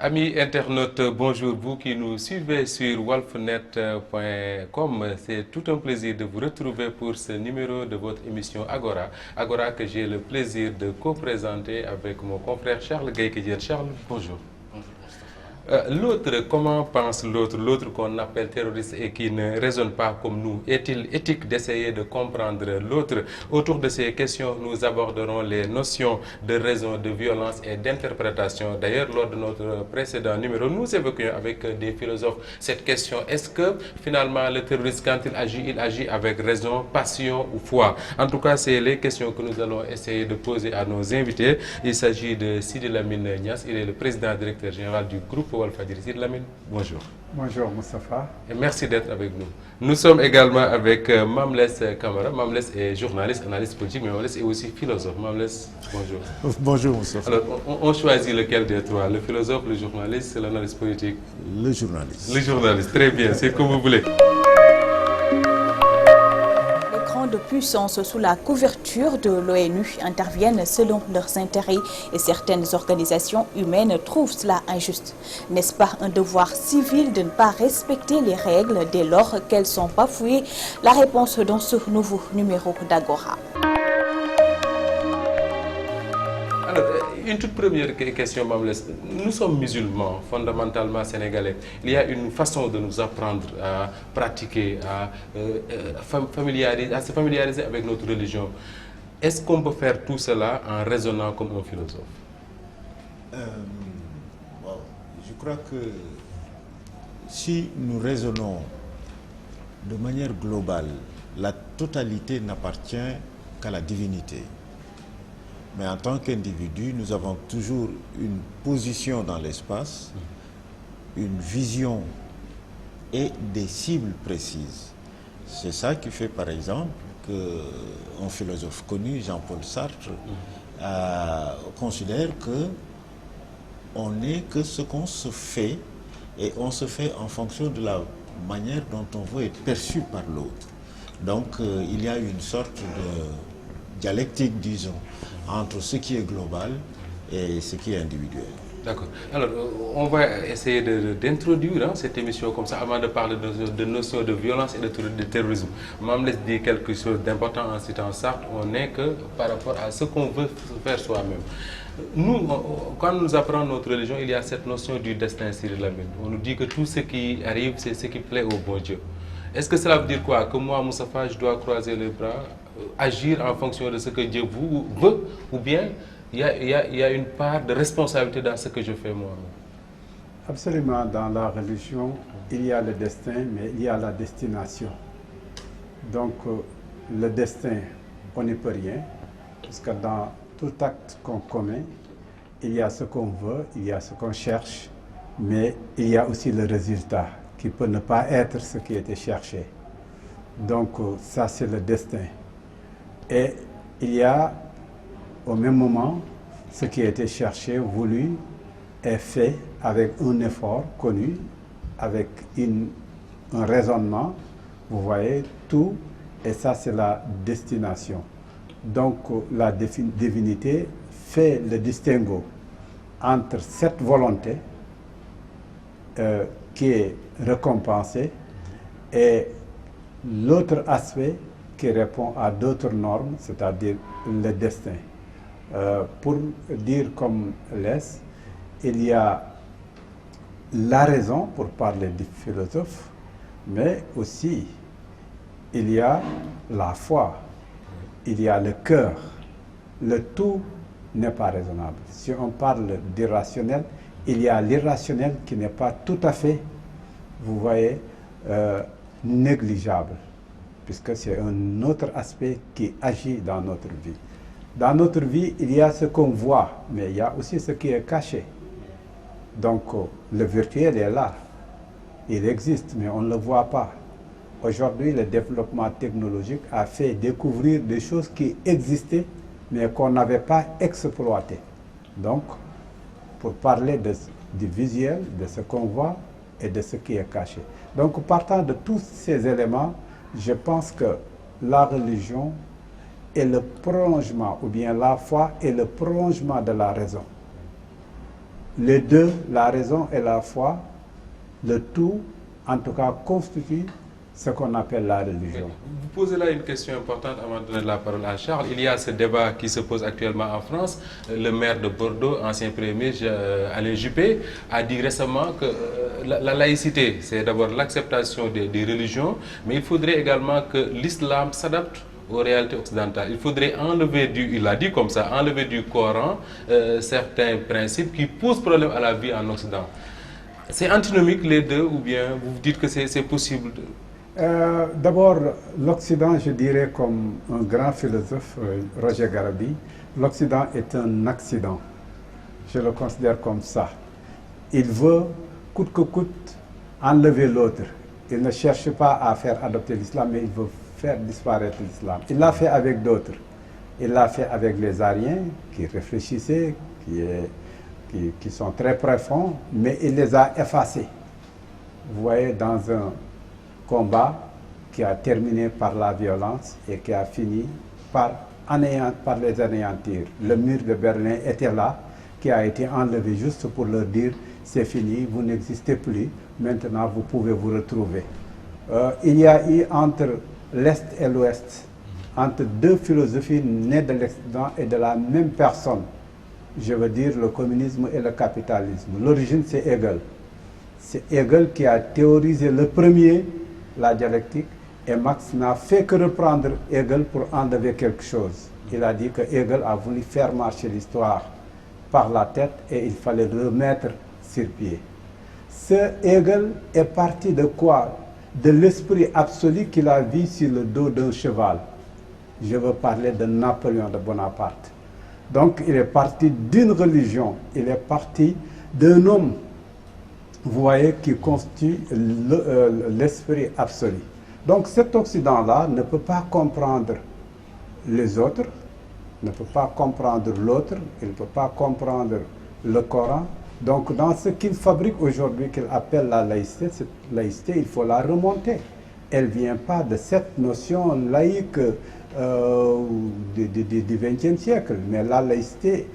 Amis internautes, bonjour, vous qui nous suivez sur wolfnet.com. C'est tout un plaisir de vous retrouver pour ce numéro de votre émission Agora. Agora que j'ai le plaisir de co-présenter avec mon confrère Charles Gueye. Charles, bonjour. L'autre, comment pense l'autre? L'autre qu'on appelle terroriste et qui ne raisonne pas comme nous. Est-il éthique d'essayer de comprendre l'autre? Autour de ces questions, nous aborderons les notions de raison, de violence et d'interprétation. D'ailleurs, lors de notre précédent numéro, nous évoquions avec des philosophes cette question. Est-ce que finalement le terroriste, quand il agit avec raison, passion ou foi? En tout cas, c'est les questions que nous allons essayer de poser à nos invités. Il s'agit de Sidi Lamine Niass. Il est le président directeur général du groupe Walfadjri. Sidi Lamine, bonjour. Bonjour Moustapha. Et merci d'être avec nous. Nous sommes également avec Mamles Camara. Mamles est journaliste, analyste politique, mais Mamles est aussi philosophe. Mamles, bonjour. Bonjour Moustapha. Alors, on choisit lequel des trois? Le philosophe, le journaliste, l'analyste politique? Le journaliste. Le journaliste, très bien, c'est comme vous voulez. De puissance sous la couverture de l'ONU interviennent selon leurs intérêts et certaines organisations humaines trouvent cela injuste. N'est-ce pas un devoir civil de ne pas respecter les règles dès lors qu'elles sont bafouées? La réponse dans ce nouveau numéro d'Agora. Alors, une toute première question, Mamles. Nous sommes musulmans, fondamentalement sénégalais. Il y a une façon de nous apprendre à pratiquer, à se familiariser avec notre religion. Est-ce qu'on peut faire tout cela en raisonnant comme un philosophe? Je crois que si nous raisonnons de manière globale, la totalité n'appartient qu'à la divinité. Mais en tant qu'individu, nous avons toujours une position dans l'espace, une vision et des cibles précises. C'est ça qui fait par exemple qu'un philosophe connu, Jean-Paul Sartre, considère qu'on n'est que ce qu'on se fait et on se fait en fonction de la manière dont on veut être perçu par l'autre. Donc il y a une sorte de dialectique, disons, entre ce qui est global et ce qui est individuel. D'accord. Alors, on va essayer d'introduire cette émission comme ça avant de parler de notions de violence et de terrorisme. Mamles dit quelque chose d'important en citant Sartre, on n'est que par rapport à ce qu'on veut faire soi-même. Nous, quand nous apprenons notre religion, il y a cette notion du destin, Sidi Lamine. On nous dit que tout ce qui arrive, c'est ce qui plaît au bon Dieu. Est-ce que cela veut dire quoi? Que moi, Moustapha, je dois croiser les bras, agir en fonction de ce que Dieu veut, ou bien il y a une part de responsabilité dans ce que je fais moi? Absolument, dans la religion, il y a le destin, mais il y a la destination. Donc, le destin, on n'y peut rien, parce que dans tout acte qu'on commet, il y a ce qu'on veut, il y a ce qu'on cherche, mais il y a aussi le résultat, qui peut ne pas être ce qui était cherché. Donc, ça, c'est le destin. Et il y a, au même moment, ce qui a été cherché, voulu, est fait avec un effort connu, avec un raisonnement. Vous voyez, tout, et ça, c'est la destination. Donc, la divinité fait le distinguo entre cette volonté qui est récompensée et l'autre aspect qui répond à d'autres normes, c'est-à-dire le destin. Pour dire comme l'Est, il y a la raison, pour parler des philosophes, mais aussi il y a la foi, il y a le cœur. Le tout n'est pas raisonnable. Si on parle d'irrationnel, il y a l'irrationnel qui n'est pas tout à fait, vous voyez, négligeable, puisque c'est un autre aspect qui agit dans notre vie. Dans notre vie, il y a ce qu'on voit, mais il y a aussi ce qui est caché. Donc, le virtuel est là. Il existe, mais on ne le voit pas. Aujourd'hui, le développement technologique a fait découvrir des choses qui existaient, mais qu'on n'avait pas exploitées. Donc, pour parler du visuel, de ce qu'on voit et de ce qui est caché. Donc, partant de tous ces éléments, je pense que la religion est le prolongement, ou bien la foi est le prolongement de la raison. les deux, la raison et la foi, le tout, en tout cas, constitue ce qu'on appelle la religion. Vous posez là une question importante avant de donner la parole à Charles. Il y a ce débat qui se pose actuellement en France. Le maire de Bordeaux, ancien premier ministre, Alain Juppé, a dit récemment que la laïcité, c'est d'abord l'acceptation des religions, mais il faudrait également que l'islam s'adapte aux réalités occidentales. Il faudrait enlever il a dit comme ça, enlever du Coran certains principes qui posent problème à la vie en Occident. C'est antinomique les deux ou bien vous dites que c'est possible D'abord, l'Occident, je dirais comme un grand philosophe, Roger Garabi, l'Occident est un accident. Je le considère comme ça. Il veut, coûte que coûte, enlever l'autre. Il ne cherche pas à faire adopter l'islam, mais il veut faire disparaître l'islam. Il l'a fait avec d'autres. Il l'a fait avec les Ariens, qui réfléchissaient, qui sont très profonds, mais il les a effacés. Vous voyez, dans un combat qui a terminé par la violence et qui a fini par les anéantir. Le mur de Berlin était là, qui a été enlevé juste pour leur dire c'est fini, vous n'existez plus, maintenant vous pouvez vous retrouver. Il y a eu entre l'Est et l'Ouest, entre deux philosophies nées de l'Occident et de la même personne, je veux dire le communisme et le capitalisme. L'origine c'est Hegel. C'est Hegel qui a théorisé le premier la dialectique, et Marx n'a fait que reprendre Hegel pour enlever quelque chose. Il a dit que Hegel a voulu faire marcher l'histoire par la tête et il fallait le remettre sur pied. Ce Hegel est parti de quoi? De l'esprit absolu qu'il a vu sur le dos d'un cheval. Je veux parler de Napoléon de Bonaparte. Donc il est parti d'une religion, il est parti d'un homme, vous voyez, qui constitue l'esprit absolu. Donc cet Occident-là ne peut pas comprendre les autres, ne peut pas comprendre l'autre, il ne peut pas comprendre le Coran. Donc dans ce qu'il fabrique aujourd'hui, qu'il appelle la laïcité, cette laïcité, il faut la remonter. Elle ne vient pas de cette notion laïque du XXe siècle, mais la laïcité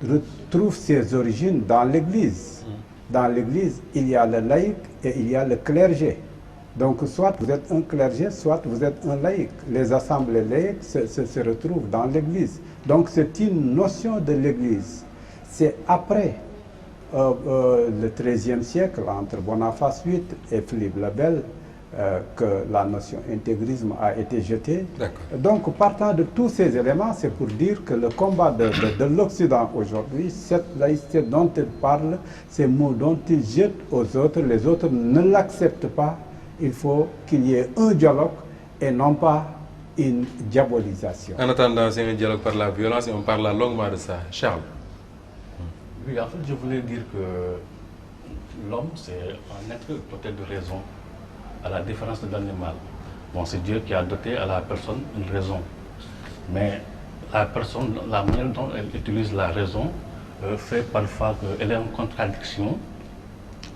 retrouve ses origines dans l'Église. Dans l'Église, il y a le laïc et il y a le clergé. Donc, soit vous êtes un clergé, soit vous êtes un laïc. Les assemblées laïques se retrouvent dans l'Église. Donc, c'est une notion de l'Église. C'est après le XIIIe siècle, entre Boniface VIII et Philippe le Bel, que la notion intégrisme a été jetée. Donc, partant de tous ces éléments, c'est pour dire que le combat de l'Occident aujourd'hui, cette laïcité dont il parle, ces mots dont il jette aux autres, les autres ne l'acceptent pas. Il faut qu'il y ait un dialogue et non pas une diabolisation. En attendant, c'est un dialogue par la violence et on parle longuement de ça. Charles. Oui, en fait, je voulais dire que l'homme, c'est un être doté de raison, à la différence de l'animal. Bon, c'est Dieu qui a doté à la personne une raison. Mais la personne, la manière dont elle utilise la raison, fait parfois qu'elle est en contradiction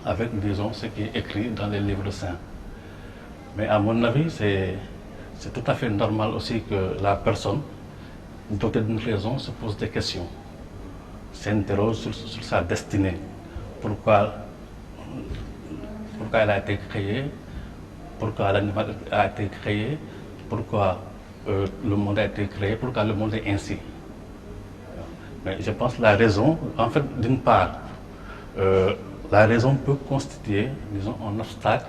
avec, disons, ce qui est écrit dans les livres saints. Mais à mon avis, c'est tout à fait normal aussi que la personne, dotée d'une raison, se pose des questions, s'interroge sur sa destinée. Pourquoi elle a été créée, pourquoi l'animal a été créé, pourquoi le monde a été créé, pourquoi le monde est ainsi. Mais je pense que la raison, en fait, d'une part, la raison peut constituer, disons, un obstacle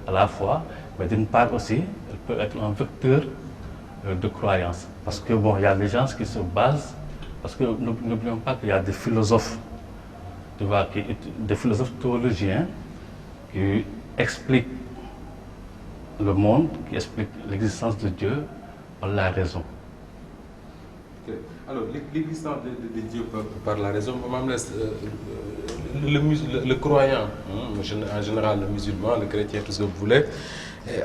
à la foi, mais d'une part aussi, elle peut être un vecteur de croyance. Parce que bon, il y a des gens qui se basent, parce que n'oublions pas qu'il y a des philosophes, tu vois, des philosophes théologiens qui expliquent le monde, qui expliquent l'existence de Dieu par la raison. Alors, l'existence de Dieu par la raison, le croyant, en général le musulman, le chrétien, tout ce que vous voulez,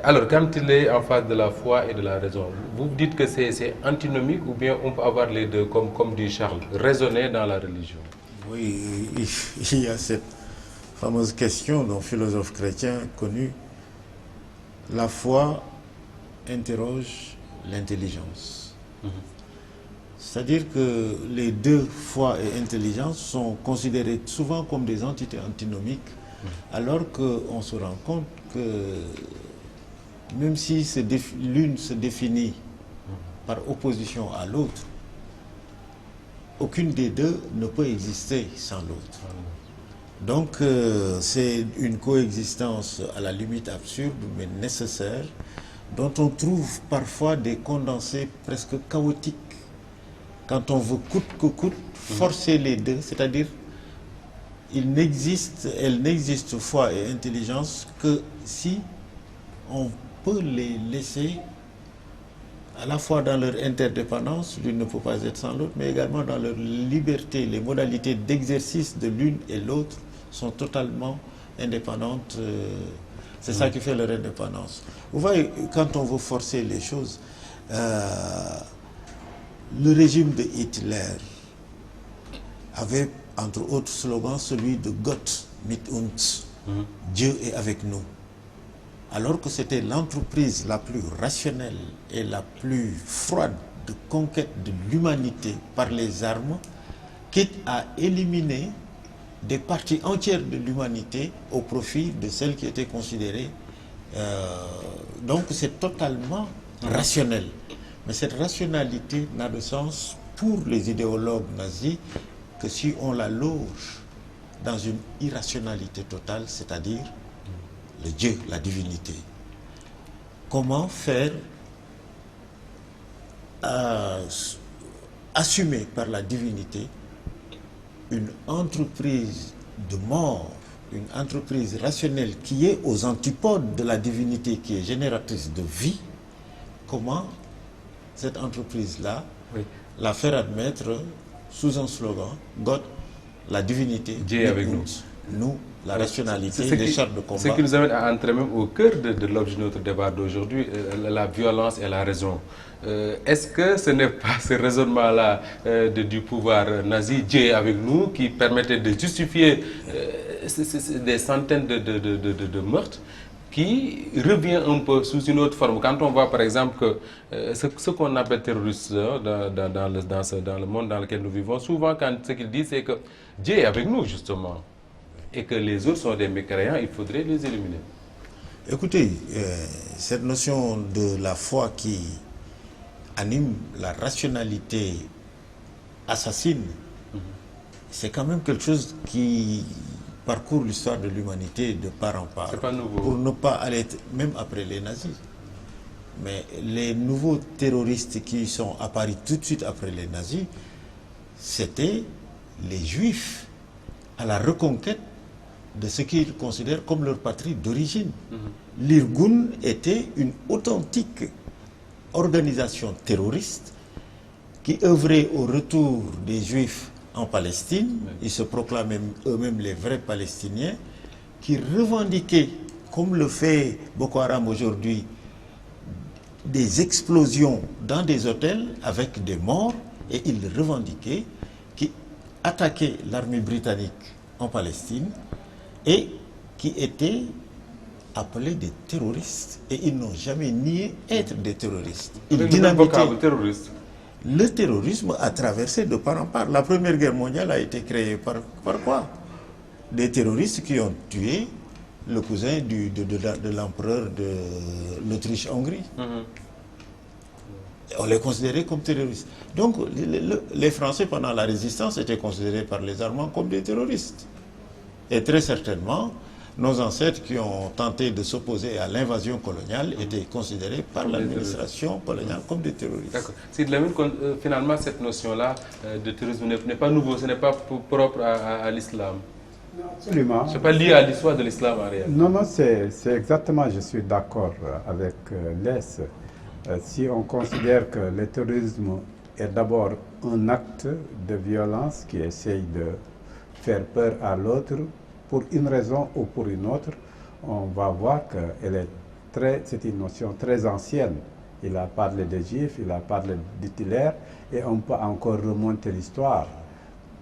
alors quand il est en face de la foi et de la raison, vous dites que c'est antinomique ou bien on peut avoir les deux, comme dit Charles, raisonner dans la religion? Oui, il y a cette fameuse question d'un philosophe chrétien connu. La foi interroge l'intelligence. C'est-à-dire que les deux, foi et intelligence, sont considérées souvent comme des entités antinomiques, alors qu'on se rend compte que même si l'une se définit par opposition à l'autre, aucune des deux ne peut exister sans l'autre. Donc c'est une coexistence à la limite absurde mais nécessaire, dont on trouve parfois des condensés presque chaotiques. Quand on veut coûte que coûte forcer les deux, c'est-à-dire elle n'existe foi et intelligence que si on peut les laisser à la fois dans leur interdépendance, l'une ne peut pas être sans l'autre, mais également dans leur liberté. Les modalités d'exercice de l'une et l'autre sont totalement indépendantes. C'est ça qui fait leur indépendance. Vous voyez, quand on veut forcer les choses, le régime de Hitler avait, entre autres slogans, celui de Gott mit uns, Dieu est avec nous. Alors que c'était l'entreprise la plus rationnelle et la plus froide de conquête de l'humanité par les armes, quitte à éliminer des parties entières de l'humanité au profit de celles qui étaient considérées. Donc c'est totalement rationnel. Mais cette rationalité n'a de sens pour les idéologues nazis que si on la loge dans une irrationalité totale, c'est-à-dire le Dieu, la divinité. Comment faire assumer par la divinité une entreprise de mort, une entreprise rationnelle qui est aux antipodes de la divinité, qui est génératrice de vie? Comment cette entreprise-là, la faire admettre sous un slogan, God, la divinité, Dieu avec nous. Nous, la rationalité, les chars de combat. Ce qui nous amène à entrer même au cœur de l'objet de notre débat d'aujourd'hui, la violence et la raison. Est-ce que ce n'est pas ce raisonnement-là du pouvoir nazi, Dieu avec nous, qui permettait de justifier des centaines de meurtres, qui revient un peu sous une autre forme? Quand on voit par exemple que ce qu'on appelle terroriste dans le monde dans lequel nous vivons, souvent ce qu'ils disent c'est que Dieu est avec nous justement, et que les autres sont des mécréants, il faudrait les éliminer. Écoutez, cette notion de la foi qui anime la rationalité assassine, c'est quand même quelque chose qui parcourt l'histoire de l'humanité de part en part. C'est pas nouveau. Pour ne pas aller même après les nazis. Mais les nouveaux terroristes qui sont apparus tout de suite après les nazis, c'était les juifs à la reconquête de ce qu'ils considèrent comme leur patrie d'origine. L'Irgun était une authentique organisation terroriste qui œuvrait au retour des Juifs en Palestine. Ils se proclamaient eux-mêmes les vrais Palestiniens, qui revendiquaient, comme le fait Boko Haram aujourd'hui, des explosions dans des hôtels avec des morts, et ils revendiquaient, qui attaquaient l'armée britannique en Palestine et qui étaient appelés des terroristes. Et ils n'ont jamais nié être des terroristes. Ils dynamitaient. Terroriste. Le terrorisme a traversé de part en part. La Première Guerre mondiale a été créée par quoi? Des terroristes qui ont tué le cousin de l'empereur de l'Autriche-Hongrie. On les considérait comme terroristes. Donc les Français, pendant la résistance, étaient considérés par les Allemands comme des terroristes. Et très certainement, nos ancêtres qui ont tenté de s'opposer à l'invasion coloniale étaient considérés par l'administration coloniale comme des terroristes. D'accord. Finalement, cette notion-là de terrorisme n'est pas nouveau, ce n'est pas propre à l'islam. Absolument. Ce n'est pas lié à l'histoire de l'islam en réalité. Non, c'est exactement, je suis d'accord avec Les. Si on considère que le terrorisme est d'abord un acte de violence qui essaye de faire peur à l'autre, pour une raison ou pour une autre, on va voir que c'est une notion très ancienne. Il a parlé des Juifs, il a parlé d'Hitler, et on peut encore remonter l'histoire.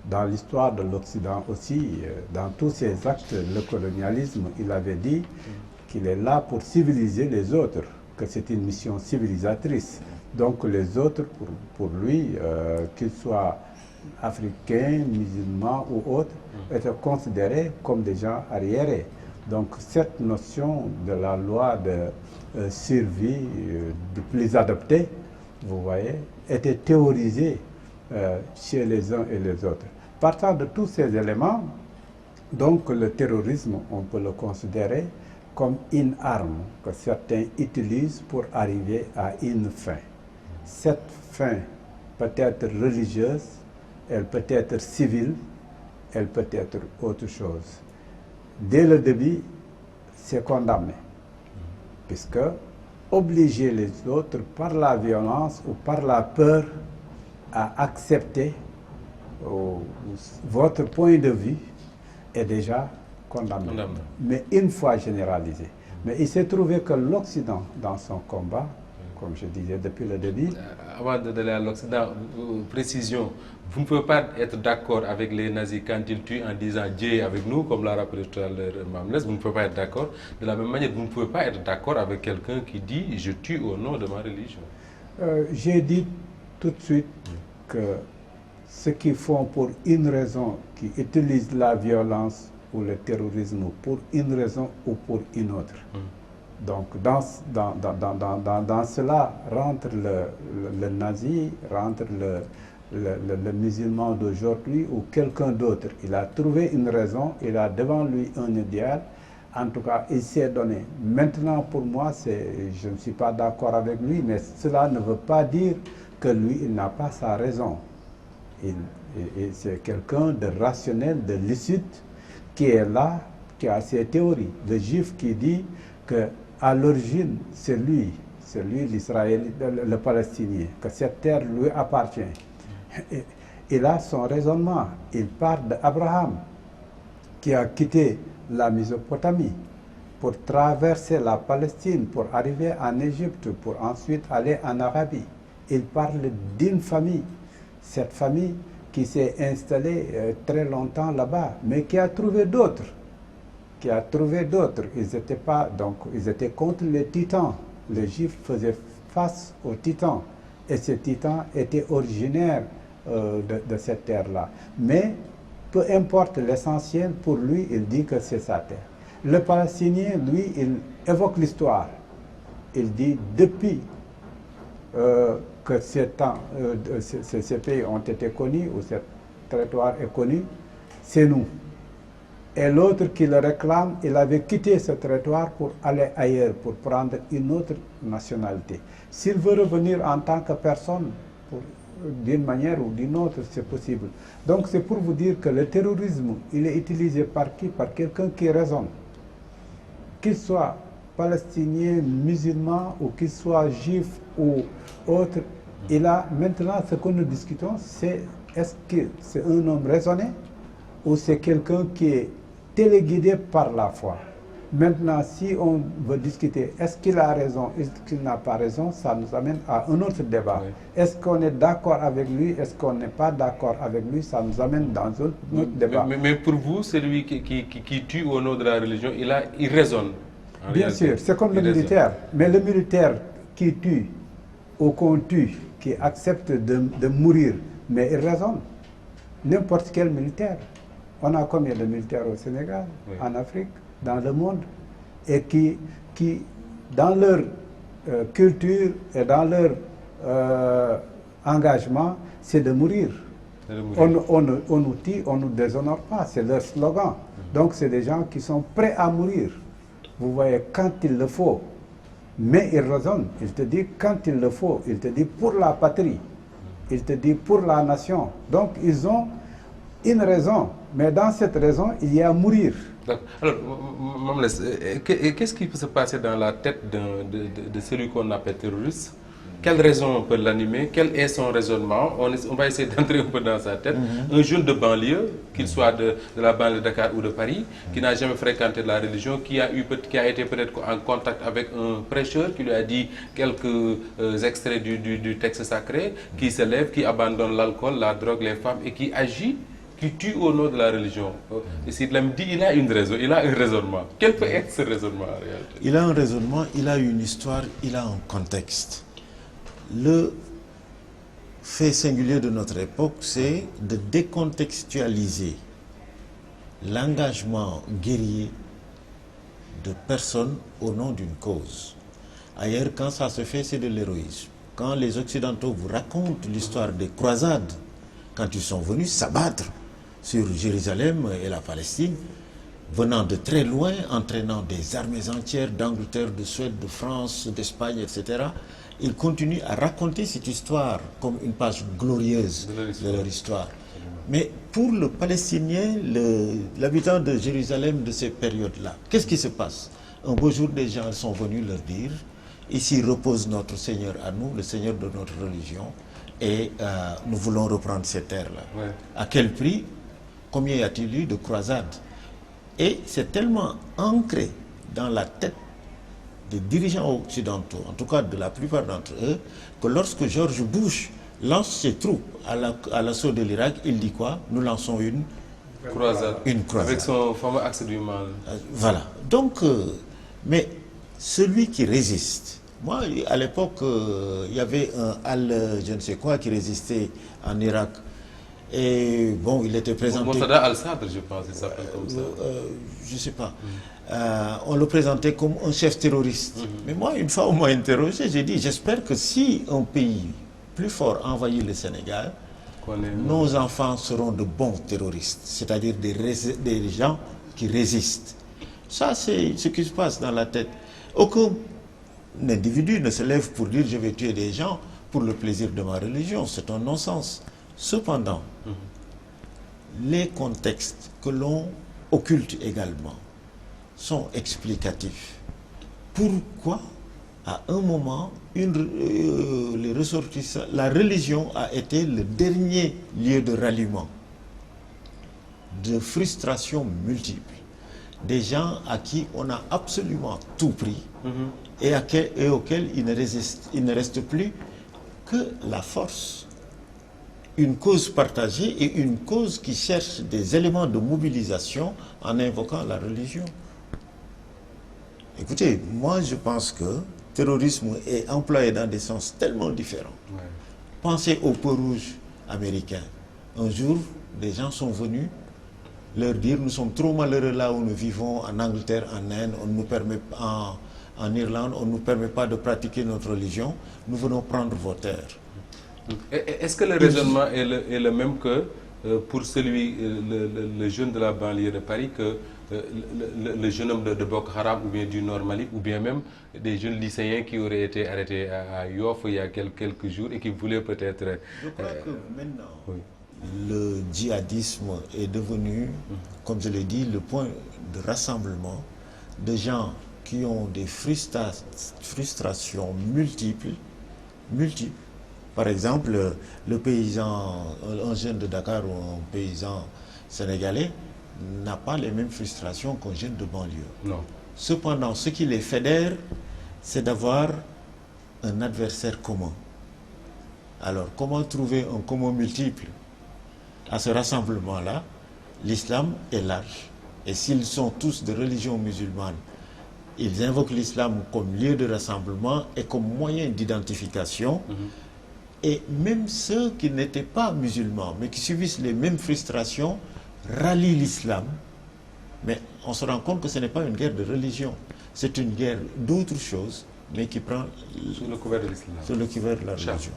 Dans l'histoire de l'Occident aussi, dans tous ces actes, le colonialisme, il avait dit qu'il est là pour civiliser les autres, que c'est une mission civilisatrice. Donc les autres, pour lui, qu'ils soient africains, musulmans ou autres, étaient considérés comme des gens arriérés. Donc cette notion de la loi de survie du plus adapté, vous voyez, était théorisée chez les uns et les autres. Partant de tous ces éléments, donc le terrorisme, on peut le considérer comme une arme que certains utilisent pour arriver à une fin. Cette fin peut être religieuse, elle peut être civile, elle peut être autre chose. Dès le début, c'est condamné, puisque obliger les autres par la violence ou par la peur à accepter votre point de vue est déjà condamné. Mais une fois généralisé. Mais il s'est trouvé que l'Occident, dans son combat, comme je disais depuis le début... Avant d'aller à l'Occident, précision, vous ne pouvez pas être d'accord avec les nazis quand ils tuent en disant Dieu est avec nous, comme l'a rappelé tout à l'heure Mamles, vous ne pouvez pas être d'accord. De la même manière, vous ne pouvez pas être d'accord avec quelqu'un qui dit je tue au nom de ma religion. J'ai dit tout de suite que ceux qui font pour une raison, qui utilisent la violence ou le terrorisme pour une raison ou pour une autre. Donc dans cela rentre le nazi, rentre le musulman d'aujourd'hui ou quelqu'un d'autre. Il a trouvé une raison, il a devant lui un idéal, en tout cas il s'est donné. Maintenant pour moi, je ne suis pas d'accord avec lui, mais cela ne veut pas dire que lui, il n'a pas sa raison. C'est quelqu'un de rationnel, de lucide, qui est là, qui a ses théories. Le juif qui dit qu'à l'origine, c'est lui l'Israélite, le Palestinien, que cette terre lui appartient. Il a son raisonnement. Il part d'Abraham, qui a quitté la Mésopotamie pour traverser la Palestine, pour arriver en Égypte, pour ensuite aller en Arabie. Il parle d'une famille. Cette famille qui s'est installée très longtemps là-bas, mais qui a trouvé d'autres. Ils étaient contre les titans. Les Juifs faisaient face aux titans. Et ces titans étaient originaires de cette terre-là. Mais peu importe l'essentiel, pour lui, il dit que c'est sa terre. Le Palestinien, lui, il évoque l'histoire. Il dit depuis que ces pays ont été connus, ou ce territoire est connu, c'est nous. Et l'autre qui le réclame, il avait quitté ce territoire pour aller ailleurs, pour prendre une autre nationalité. S'il veut revenir en tant que personne, d'une manière ou d'une autre, c'est possible. Donc c'est pour vous dire que le terrorisme, il est utilisé par qui? Par quelqu'un qui raisonne. Qu'il soit palestinien, musulman, ou qu'il soit juif ou autre, il a maintenant, ce que nous discutons, c'est est-ce que c'est un homme raisonné ou c'est quelqu'un qui est téléguidé par la foi. Maintenant, si on veut discuter, est-ce qu'il a raison, est-ce qu'il n'a pas raison, ça nous amène à un autre débat. Oui. Est-ce qu'on est d'accord avec lui, est-ce qu'on n'est pas d'accord avec lui, ça nous amène dans un autre débat. Mais pour vous, celui qui tue au nom de la religion, il raisonne. Bien sûr, c'est comme le militaire. Mais le militaire qui tue ou qu'on tue, qui accepte de mourir, mais il raisonne. N'importe quel militaire. On a combien de militaires au Sénégal, oui, en Afrique, dans le monde, et qui dans leur culture et dans leur engagement, c'est de mourir. On nous tue, on ne nous déshonore pas, c'est leur slogan. Donc c'est des gens qui sont prêts à mourir. Vous voyez, quand il le faut, mais il raisonne, il te dit quand il le faut, il te dit pour la patrie, il te dit pour la nation. Donc ils ont une raison, mais dans cette raison, il y a mourir. Alors, Mamles, qu'est-ce qui peut se passer dans la tête de celui qu'on appelle terroriste? Quelle raison peut l'animer? Quel est son raisonnement? On va essayer d'entrer un peu dans sa tête. Un jeune de banlieue, qu'il soit de la banlieue de Dakar ou de Paris, qui n'a jamais fréquenté la religion, qui a été peut-être en contact avec un prêcheur, qui lui a dit quelques extraits du texte sacré, qui se lève, qui abandonne l'alcool, la drogue, les femmes, et qui agit, qui tue au nom de la religion. Et s'il me dit, il a une raison, il a un raisonnement. Quel peut être ce raisonnement en réalité? Il a un raisonnement, il a une histoire, il a un contexte. le fait singulier de notre époque, c'est de décontextualiser l'engagement guerrier de personnes au nom d'une cause. Ailleurs, quand ça se fait, c'est de l'héroïsme. Quand les Occidentaux vous racontent l'histoire des croisades, quand ils sont venus s'abattre sur Jérusalem et la Palestine, venant de très loin, entraînant des armées entières d'Angleterre, de Suède, de France, d'Espagne, etc., ils continuent à raconter cette histoire comme une page glorieuse de leur histoire. Mais pour le Palestinien, l'habitant de Jérusalem de ces périodes-là, qu'est-ce qui se passe? Un beau jour, des gens sont venus leur dire, ici repose notre Seigneur à nous, le Seigneur de notre religion, et nous voulons reprendre ces terres-là. Ouais. À quel prix? Combien y a-t-il eu de croisades? Et c'est tellement ancré dans la tête des dirigeants occidentaux, en tout cas de la plupart d'entre eux, que lorsque George Bush lance ses troupes à l'assaut de l'Irak, il dit quoi? Nous lançons une croisade. Une croisade. Avec son fameux axe du mal. Voilà. Donc, mais celui qui résiste, moi, à l'époque, il y avait un je ne sais quoi, qui résistait en Irak. Et bon, il était présenté... Mossadegh al-Sadr, je pense, il s'appelle comme ça. Je ne sais pas. On le présentait comme un chef terroriste. Mais moi, une fois, on m'a interrogé, j'ai dit, j'espère que si un pays plus fort envahit le Sénégal, nos enfants seront de bons terroristes, c'est-à-dire des gens qui résistent. Ça, c'est ce qui se passe dans la tête. Aucun individu ne se lève pour dire, je vais tuer des gens pour le plaisir de ma religion. C'est un non-sens. Cependant, les contextes que l'on occulte également sont explicatifs. Pourquoi, à un moment, les ressortissants, la religion a été le dernier lieu de ralliement, de frustration multiple, des gens à qui on a absolument tout pris et auxquels il ne reste plus que la force. Une cause partagée et une cause qui cherche des éléments de mobilisation en invoquant la religion. Écoutez, moi je pense que terrorisme est employé dans des sens tellement différents. Ouais. Pensez au Peur Rouge américain. Un jour, des gens sont venus leur dire, nous sommes trop malheureux là où nous vivons, en Angleterre, en Inde, on nous permet, en Irlande, on ne nous permet pas de pratiquer notre religion, nous venons prendre vos terres. Est-ce que le raisonnement est le même que pour le jeune de la banlieue de Paris, que le jeune homme de Boko Haram ou bien du Nord Mali, ou bien même des jeunes lycéens qui auraient été arrêtés à Yoff il y a quelques jours et qui voulaient peut-être... Je crois que maintenant, le djihadisme est devenu, comme je l'ai dit, le point de rassemblement de gens qui ont des frustrations multiples. Par exemple, le paysan, un jeune de Dakar ou un paysan sénégalais n'a pas les mêmes frustrations qu'un jeune de banlieue. Non. Cependant, ce qui les fédère, c'est d'avoir un adversaire commun. Alors, comment trouver un commun multiple? À ce rassemblement-là, l'islam est large. Et s'ils sont tous de religion musulmane, ils invoquent l'islam comme lieu de rassemblement et comme moyen d'identification. Et même ceux qui n'étaient pas musulmans, mais qui subissent les mêmes frustrations, rallient l'islam. Mais on se rend compte que ce n'est pas une guerre de religion. C'est une guerre d'autre chose, mais qui prend... Sous le couvert de l'islam. Sous le couvert de la religion.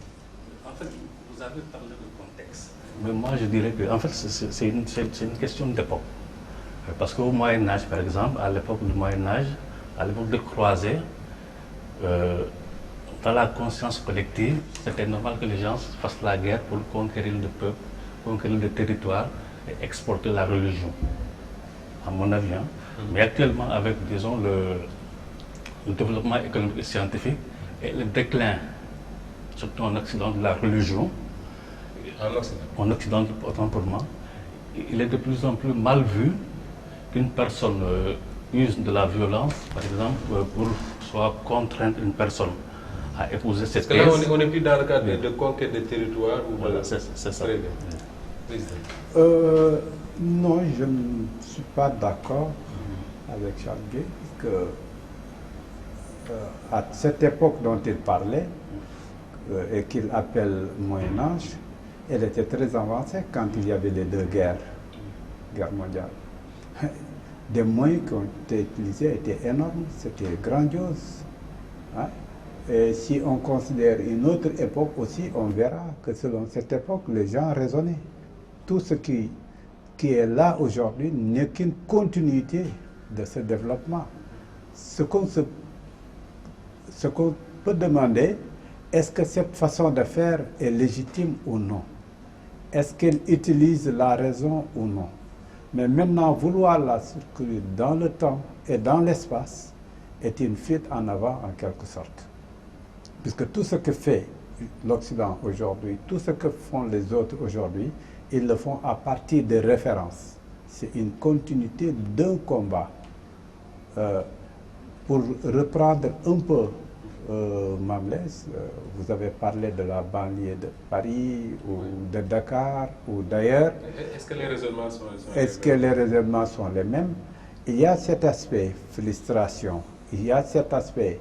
En fait, vous avez parlé de contexte. Mais moi, je dirais que en fait, c'est une question d'époque. Parce qu'au Moyen-Âge, par exemple, à l'époque du Moyen-Âge, à l'époque des croisés, dans la conscience collective, c'était normal que les gens fassent la guerre pour conquérir le peuple, conquérir le territoire et exporter la religion, à mon avis. Hein. Mais actuellement, avec, disons, le développement économique et scientifique et le déclin, surtout en Occident, de la religion, en Occident, autant pour moi, il est de plus en plus mal vu qu'une personne use de la violence, par exemple, pour soit contraindre une personne à épouser cette thèse. Parce que là, on n'est plus dans le cadre de conquête de territoire. Voilà, c'est ça. Très bien. Non, je ne suis pas d'accord avec Charles Gueye, que à cette époque dont il parlait, et qu'il appelle Moyen-Âge, elle était très avancée quand il y avait les deux guerres mondiales. Des moyens qui ont été utilisés étaient énormes, c'était grandiose. Hein? Et si on considère une autre époque aussi, on verra que selon cette époque, les gens raisonnaient. Tout ce qui est là aujourd'hui n'est qu'une continuité de ce développement. Ce qu'on peut demander, est-ce que cette façon de faire est légitime ou non? Est-ce qu'elle utilise la raison ou non? Mais maintenant, vouloir la circuler dans le temps et dans l'espace est une fuite en avant en quelque sorte. Puisque tout ce que fait l'Occident aujourd'hui, tout ce que font les autres aujourd'hui, ils le font à partir de références. C'est une continuité d'un combat. Pour reprendre un peu Mamles, vous avez parlé de la banlieue de Paris ou de Dakar ou d'ailleurs. Est-ce que les raisonnements sont les mêmes? Il y a cet aspect frustration, il y a cet aspect,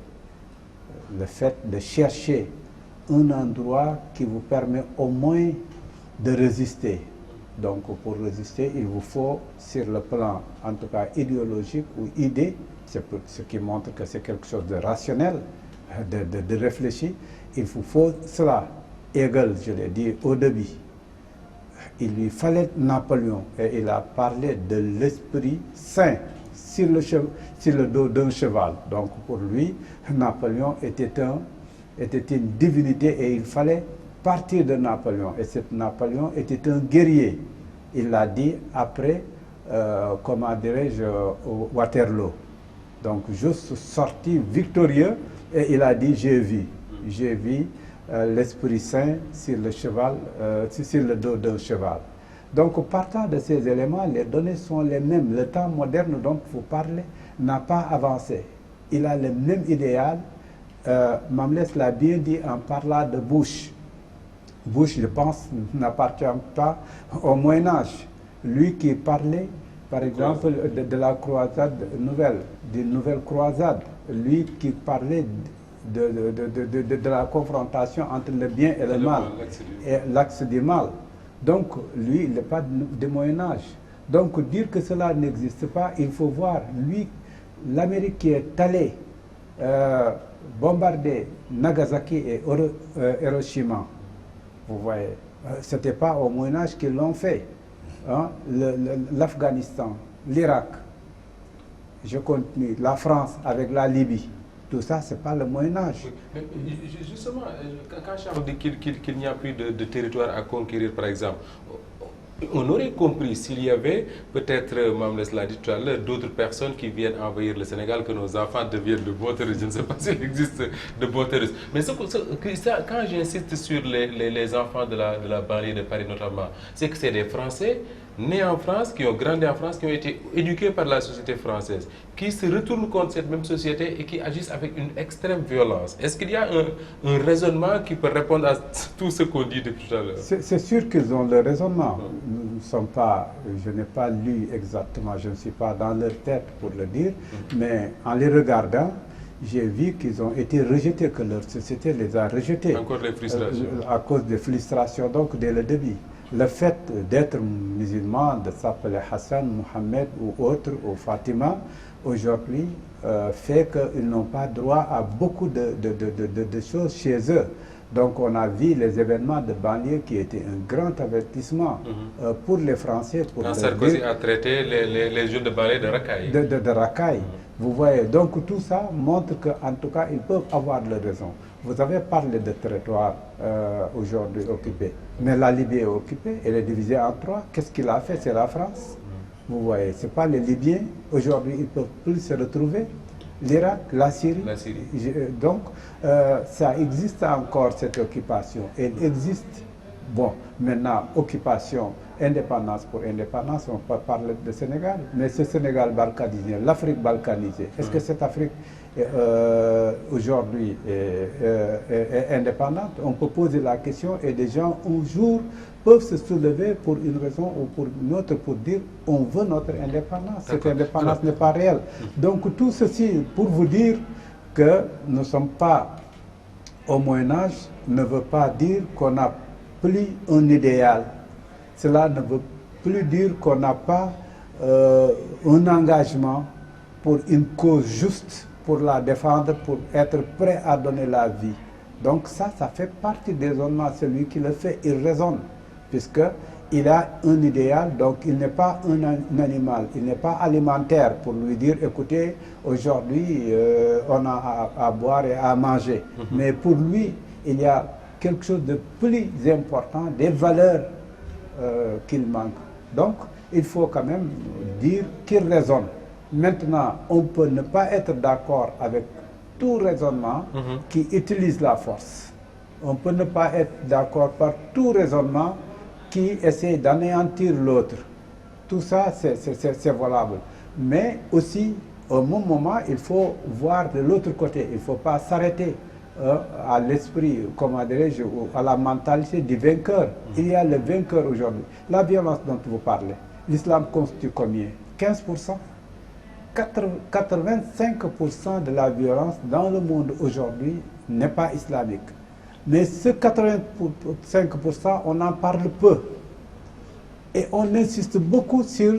le fait de chercher un endroit qui vous permet au moins de résister. Donc pour résister, il vous faut, sur le plan en tout cas idéologique ou idée, c'est ce qui montre que c'est quelque chose de rationnel, de réfléchi, il vous faut cela. Hegel, je l'ai dit au début, il lui fallait Napoléon et il a parlé de l'esprit saint sur le dos d'un cheval. Donc pour lui, Napoléon était une divinité et il fallait partir de Napoléon. Et cet Napoléon était un guerrier. Il l'a dit après, comment dirais-je, Waterloo. Donc juste sorti victorieux et il a dit j'ai vu l'Esprit Saint sur le cheval, sur le dos d'un cheval. Donc partant de ces éléments, les données sont les mêmes. Le temps moderne dont vous parlez n'a pas avancé. Il a le même idéal. Mamles l'a bien dit en parlant de Bush. Bush, je pense, n'appartient pas au Moyen-Âge. Lui qui parlait, par exemple, de la croisade nouvelle, d'une nouvelle croisade. Lui qui parlait de la confrontation entre le bien et le mal, et l'axe du mal. Donc, lui, il n'est pas du Moyen-Âge. Donc, dire que cela n'existe pas, il faut voir, lui, l'Amérique qui est allée bombarder Nagasaki et Hiroshima, vous voyez, ce n'était pas au Moyen-Âge qu'ils l'ont fait. Hein? L'Afghanistan, l'Irak, je continue, la France avec la Libye. Tout ça, ce n'est pas le Moyen-Âge. Oui. Justement, quand Charles dit qu'il n'y a plus de territoire à conquérir, par exemple, on aurait compris s'il y avait, peut-être, Mamles l'a dit tout à l'heure, d'autres personnes qui viennent envahir le Sénégal, que nos enfants deviennent de bons terroristes. Je ne sais pas s'il existe de bons terroristes. Mais quand j'insiste sur les enfants de la banlieue de Paris notamment, c'est que c'est des Français nés en France, qui ont grandi en France, qui ont été éduqués par la société française, qui se retournent contre cette même société et qui agissent avec une extrême violence. Est-ce qu'il y a un raisonnement qui peut répondre à tout ce qu'on dit depuis tout à l'heure? C'est sûr qu'ils ont le raisonnement. Nous ne sommes pas, je n'ai pas lu exactement, je ne suis pas dans leur tête pour le dire, mais en les regardant, j'ai vu qu'ils ont été rejetés, que leur société les a rejetés. Encore les frustrations. À cause des frustrations, donc dès le début. Le fait d'être musulman, de s'appeler Hassan, Mohamed ou autre, ou Fatima, aujourd'hui, fait qu'ils n'ont pas droit à beaucoup de choses chez eux. Donc on a vu les événements de banlieue qui étaient un grand avertissement pour les Français. Quand Sarkozy a traité les jeux de banlieue de racaille. De racaille. Vous voyez, donc tout ça montre qu'en tout cas, ils peuvent avoir leur raison. Vous avez parlé de territoire aujourd'hui occupé, mais la Libye est occupée, elle est divisée en trois. Qu'est-ce qu'il a fait? C'est la France. Vous voyez, ce n'est pas les Libyens. Aujourd'hui, ils ne peuvent plus se retrouver. L'Irak, la Syrie. Donc, ça existe encore, cette occupation. Elle existe. Bon, maintenant, occupation, indépendance pour indépendance, on peut parler de Sénégal, mais ce Sénégal balkanisé, l'Afrique balkanisée, est-ce que cette Afrique aujourd'hui est indépendante? On peut poser la question et des gens un jour peuvent se soulever pour une raison ou pour une autre pour dire on veut notre indépendance. Cette indépendance n'est pas réelle. Donc tout ceci pour vous dire que nous ne sommes pas au Moyen-Âge ne veut pas dire qu'on n'a plus un idéal. Cela ne veut plus dire qu'on n'a pas un engagement pour une cause juste, pour la défendre, pour être prêt à donner la vie. Donc ça fait partie des raisonnements. Celui qui le fait, il raisonne, puisqu'il a un idéal, donc il n'est pas un animal, il n'est pas alimentaire pour lui dire, écoutez, aujourd'hui, on a à boire et à manger. Mais pour lui, il y a quelque chose de plus important, des valeurs qu'il manque. Donc, il faut quand même dire qu'il raisonne. Maintenant, on peut ne pas être d'accord avec tout raisonnement qui utilise la force. On peut ne pas être d'accord par tout raisonnement qui essaie d'anéantir l'autre. Tout ça, c'est valable. Mais aussi, au même moment, il faut voir de l'autre côté. Il ne faut pas s'arrêter à l'esprit, comment dirais-je, à la mentalité du vainqueur. Il y a le vainqueur aujourd'hui. La violence dont vous parlez, l'islam constitue combien? 15%? 85% de la violence dans le monde aujourd'hui n'est pas islamique. Mais ce 85%, on en parle peu. Et on insiste beaucoup sur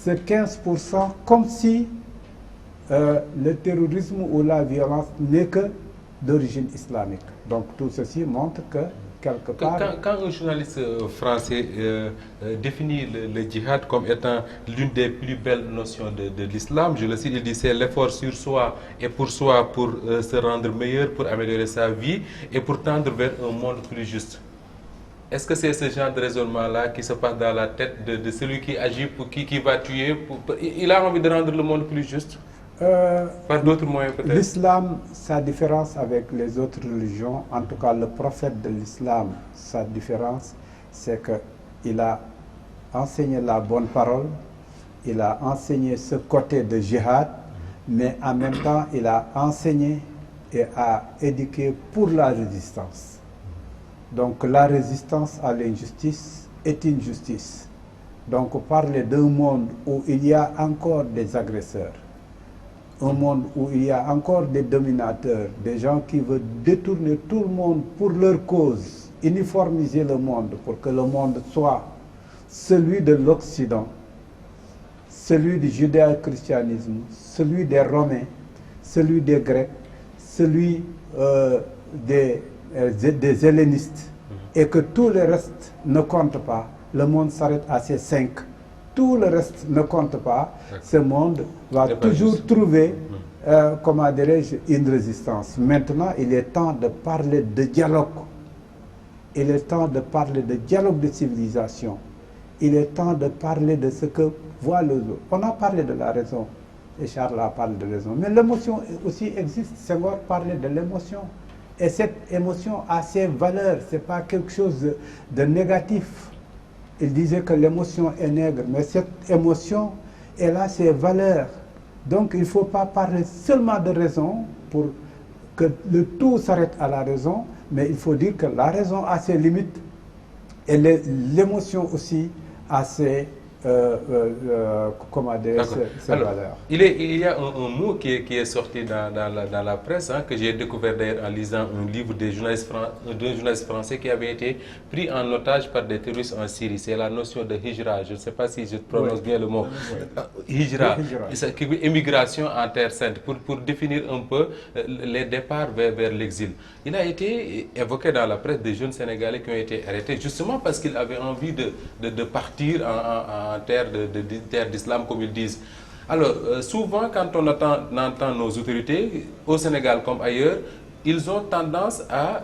ce 15% comme si le terrorisme ou la violence n'est que d'origine islamique. Donc tout ceci montre que quelque part... Quand un journaliste français définit le djihad comme étant l'une des plus belles notions de l'islam, je le cite, il dit c'est l'effort sur soi et pour soi pour se rendre meilleur, pour améliorer sa vie et pour tendre vers un monde plus juste. Est-ce que c'est ce genre de raisonnement-là qui se passe dans la tête de celui qui agit, qui va tuer il a envie de rendre le monde plus juste par d'autres moyens peut-être? L'islam, sa différence avec les autres religions, en tout cas le prophète de l'islam, sa différence, c'est qu'il a enseigné la bonne parole, il a enseigné ce côté de djihad, mais en même temps, il a enseigné et a éduqué pour la résistance. Donc la résistance à l'injustice est une justice. Donc parler d'un monde où il y a encore des agresseurs, un monde où il y a encore des dominateurs, des gens qui veulent détourner tout le monde pour leur cause, uniformiser le monde pour que le monde soit celui de l'Occident, celui du judéo-christianisme, celui des Romains, celui des Grecs, celui des hellénistes, et que tout le reste ne compte pas. Le monde s'arrête à ces 5. Tout le reste ne compte pas. Ce monde va toujours trouver, comment dirais-je, une résistance. Maintenant, il est temps de parler de dialogue. Il est temps de parler de dialogue de civilisation. Il est temps de parler de ce que voit les autres. On a parlé de la raison, et Charles a parlé de raison. Mais l'émotion aussi existe. Senghor parlait de l'émotion. Et cette émotion a ses valeurs. Ce n'est pas quelque chose de négatif. Il disait que l'émotion est nègre, mais cette émotion, elle a ses valeurs. Donc il ne faut pas parler seulement de raison pour que le tout s'arrête à la raison, mais il faut dire que la raison a ses limites et l'émotion aussi a ses comment dire, ses valeurs. Il y a un mot qui est sorti dans la presse, que j'ai découvert d'ailleurs en lisant un livre d'un journaliste français qui avait été pris en otage par des terroristes en Syrie. C'est la notion de hijra. Je ne sais pas si je prononce bien le mot. Hijra, émigration en terre sainte, pour définir un peu les départs vers l'exil. Il a été évoqué dans la presse des jeunes Sénégalais qui ont été arrêtés justement parce qu'ils avaient envie de partir en terre d'islam, comme ils disent. Alors, souvent, quand on entend nos autorités, au Sénégal comme ailleurs, ils ont tendance à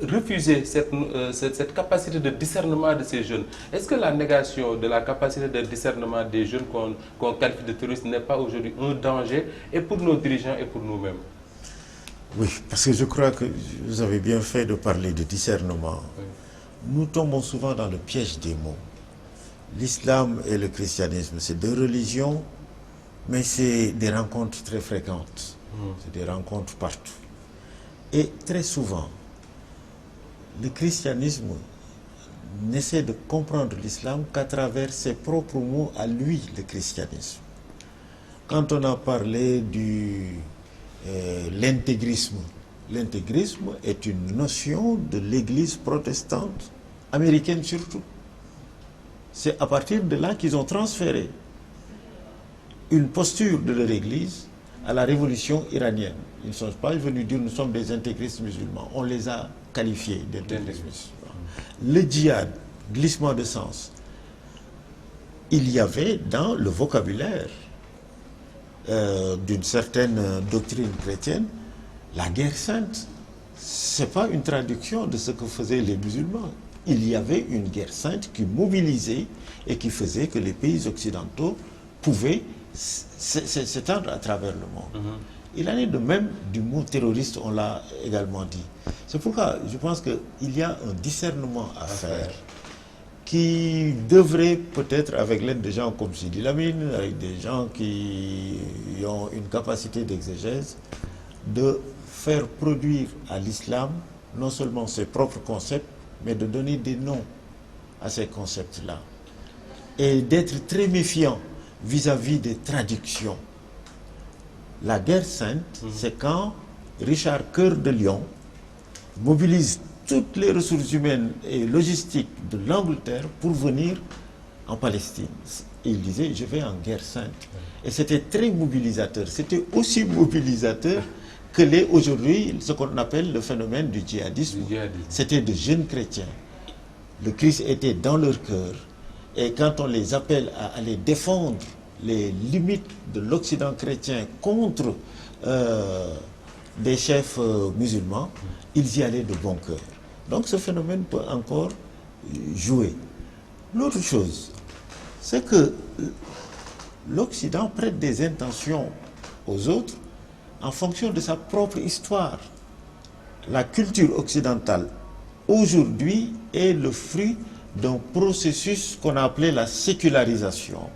refuser cette capacité de discernement de ces jeunes. Est-ce que la négation de la capacité de discernement des jeunes qu'on qualifie de terroristes n'est pas aujourd'hui un danger, et pour nos dirigeants et pour nous-mêmes? Oui, parce que je crois que vous avez bien fait de parler de discernement. Oui. Nous tombons souvent dans le piège des mots. L'islam et le christianisme, c'est deux religions, mais c'est des rencontres très fréquentes. C'est des rencontres partout. Et très souvent, le christianisme n'essaie de comprendre l'islam qu'à travers ses propres mots à lui, le christianisme. Quand on a parlé de l'intégrisme l'intégrisme est une notion de l'Église protestante, américaine surtout. C'est à partir de là qu'ils ont transféré une posture de leur Église à la révolution iranienne. Ils ne sont pas venus dire nous sommes des intégristes musulmans. On les a qualifiés d'intégristes musulmans. Le djihad, glissement de sens, il y avait dans le vocabulaire d'une certaine doctrine chrétienne la guerre sainte. Ce n'est pas une traduction de ce que faisaient les musulmans. Il y avait une guerre sainte qui mobilisait et qui faisait que les pays occidentaux pouvaient s'étendre à travers le monde. Il en est de même du mot terroriste, on l'a également dit. C'est pourquoi je pense qu'il y a un discernement à faire qui devrait peut-être, avec l'aide de gens comme Sidi Lamine, avec des gens qui ont une capacité d'exégèse, de faire produire à l'islam non seulement ses propres concepts, mais de donner des noms à ces concepts-là. Et d'être très méfiant vis-à-vis des traductions. La guerre sainte, c'est quand Richard Cœur de Lion mobilise toutes les ressources humaines et logistiques de l'Angleterre pour venir en Palestine. Et il disait, je vais en guerre sainte. Et c'était très mobilisateur. C'était aussi mobilisateur que l'est aujourd'hui ce qu'on appelle le phénomène du djihadisme. C'était de jeunes chrétiens. Le Christ était dans leur cœur. Et quand on les appelle à aller défendre les limites de l'Occident chrétien contre des chefs musulmans, ils y allaient de bon cœur. Donc ce phénomène peut encore jouer. L'autre chose, c'est que l'Occident prête des intentions aux autres en fonction de sa propre histoire. La culture occidentale, aujourd'hui, est le fruit d'un processus qu'on a appelé la sécularisation.